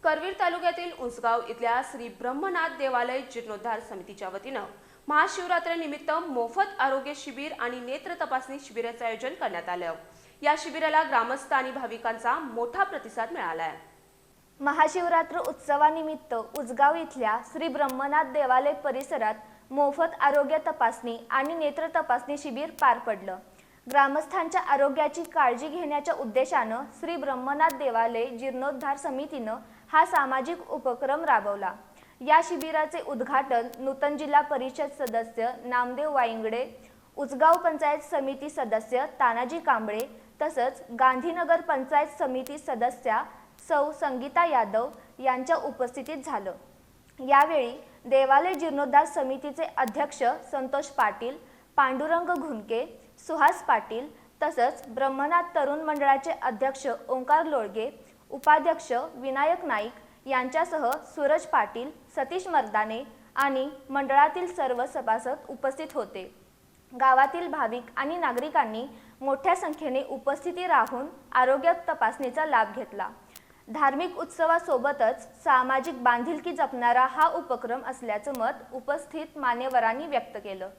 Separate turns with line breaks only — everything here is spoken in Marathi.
करवीर तालुक्यातील उसगाव इथल्या श्री ब्रह्मनाथ देवालय जीर्णोद्धार समितीच्या वतीनं महाशिवरात्रीनिमित्त मोफत आरोग्य शिबिर आणि नेत्र तपासणी शिबिराचे आयोजन करण्यात आलं। या शिबिराला ग्रामस्थ आणि भाविकांचा मोठा प्रतिसाद मिळाला आहे।
महाशिवरात्र उत्सवानिमित्त उसगाव इथल्या श्री ब्रह्मनाथ देवालय परिसरात मोफत आरोग्य तपासणी आणि नेत्र तपासणी शिबिर पार पडलं। ग्रामस्थांच्या आरोग्याची काळजी घेण्याच्या उद्देशानं श्री ब्रह्मनाथ देवालय जीर्णोद्धार समितीनं हा सामाजिक उपक्रम राबवला। या शिबिराचे उद्घाटन नूतन जिल्हा परिषद सदस्य नामदेव वाईंगडे, उसगाव पंचायत समिती सदस्य तानाजी कांबळे तसंच गांधीनगर पंचायत समिती सदस्या सौ संगीता यादव यांच्या उपस्थितीत झालं। यावेळी देवालय जीर्णोद्धार समितीचे अध्यक्ष संतोष पाटील, पांडुरंग घुनके, सुहास पाटील तसंच ब्रह्मनाथ तरुण मंडळाचे अध्यक्ष ओंकार लोळगे, उपाध्यक्ष विनायक नाईक यांच्यासह सूरज पाटील, सतीश मर्दाने आणि मंडळातील सर्व सभासद उपस्थित होते। गावातील भाविक आणि नागरिकांनी मोठ्या संख्येने उपस्थिती राहून आरोग्य तपासणीचा लाभ घेतला। धार्मिक उत्सवासोबतच सामाजिक बांधिलकी जपणारा हा उपक्रम असल्याचं मत उपस्थित मान्यवरांनी व्यक्त केलं।